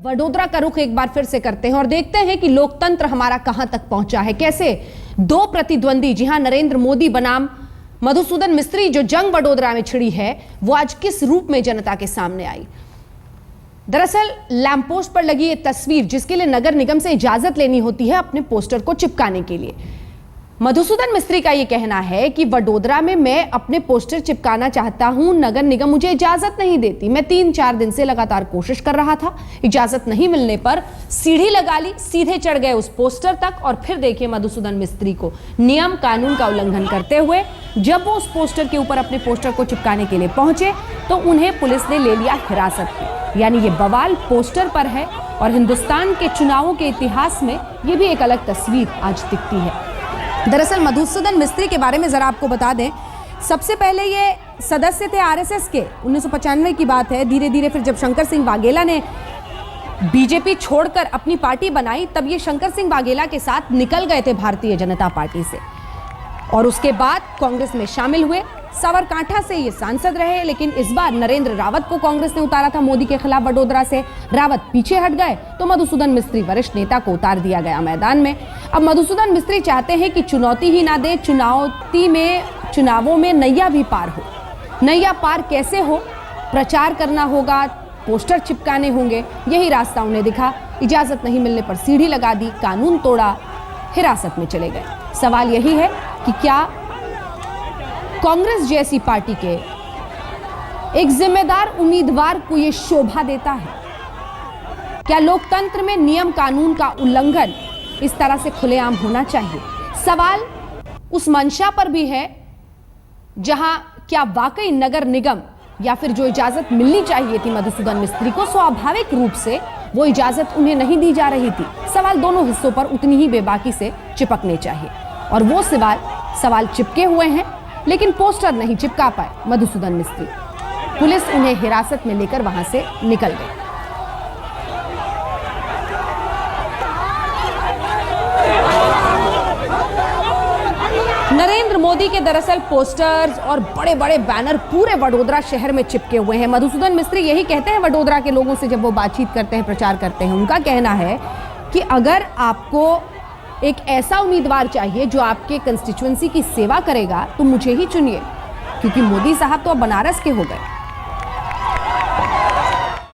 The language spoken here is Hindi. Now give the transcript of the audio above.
वडोदरा का रुख एक बार फिर से करते हैं और देखते हैं कि लोकतंत्र हमारा कहां तक पहुंचा है। कैसे दो प्रतिद्वंदी, जी हां, नरेंद्र मोदी बनाम मधुसूदन मिस्त्री, जो जंग वडोदरा में छिड़ी है, वो आज किस रूप में जनता के सामने आई। दरअसल लैंपपोस्ट पर लगी ये तस्वीर, जिसके लिए नगर निगम से इजाजत लेनी होती है अपने पोस्टर को चिपकाने के लिए, मधुसूदन मिस्त्री का यह कहना है कि वडोदरा में मैं अपने पोस्टर चिपकाना चाहता हूं, नगर निगम मुझे इजाजत नहीं देती। मैं 3-4 दिन से लगातार कोशिश कर रहा था, इजाजत नहीं मिलने पर सीढ़ी लगा ली, सीधे चढ़ गए उस पोस्टर तक। और फिर देखिए मधुसूदन मिस्त्री को नियम कानून का उल्लंघन करते हुए, जब वो उस पोस्टर के ऊपर अपने पोस्टर को चिपकाने के लिए पहुंचे तो उन्हें पुलिस ने ले लिया हिरासत में। यानी ये बवाल पोस्टर पर है और हिंदुस्तान के चुनावों के इतिहास में ये भी एक अलग तस्वीर आज दिखती है। दरअसल मधुसूदन मिस्त्री के बारे में जरा आपको बता दें, सबसे पहले ये सदस्य थे आरएसएस के, 1995 की बात है। धीरे धीरे फिर जब शंकर सिंह वाघेला ने बीजेपी छोड़कर अपनी पार्टी बनाई, तब ये शंकर सिंह वाघेला के साथ निकल गए थे भारतीय जनता पार्टी से और उसके बाद कांग्रेस में शामिल हुए। साबरकांठा से ये सांसद रहे, लेकिन इस बार नरेंद्र रावत को कांग्रेस ने उतारा था मोदी के खिलाफ वडोदरा से। रावत पीछे हट गए तो मधुसूदन मिस्त्री, वरिष्ठ नेता, को उतार दिया गया मैदान में। अब मधुसूदन मिस्त्री चाहते हैं कि चुनौती ही ना दे, चुनावों में नैया भी पार हो। नैया पार कैसे हो? प्रचार करना होगा, पोस्टर चिपकाने होंगे, यही रास्ता उन्हें दिखा। इजाजत नहीं मिलने पर सीढ़ी लगा दी, कानून तोड़ा, हिरासत में चले गए। सवाल यही है कि क्या कांग्रेस जैसी पार्टी के एक जिम्मेदार उम्मीदवार को यह शोभा देता है? क्या लोकतंत्र में नियम कानून का उल्लंघन इस तरह से खुलेआम होना चाहिए? सवाल उस मंशा पर भी है जहां क्या वाकई नगर निगम या फिर जो इजाजत मिलनी चाहिए थी मधुसूदन मिस्त्री को, स्वाभाविक रूप से वो इजाजत उन्हें नहीं दी जा रही थी। सवाल दोनों हिस्सों पर उतनी ही बेबाकी से चिपकने चाहिए और वो सवाल चिपके हुए हैं, लेकिन पोस्टर नहीं चिपका पाए मधुसूदन मिस्त्री। पुलिस उन्हें हिरासत में लेकर वहां से निकल गई। नरेंद्र मोदी के दरअसल पोस्टर्स और बड़े बड़े बैनर पूरे वडोदरा शहर में चिपके हुए हैं। मधुसूदन मिस्त्री यही कहते हैं वडोदरा के लोगों से, जब वो बातचीत करते हैं, प्रचार करते हैं, उनका कहना है कि अगर आपको एक ऐसा उम्मीदवार चाहिए जो आपके कंस्टिट्यूएंसी की सेवा करेगा तो मुझे ही चुनिए, क्योंकि मोदी साहब तो अब बनारस के हो गए।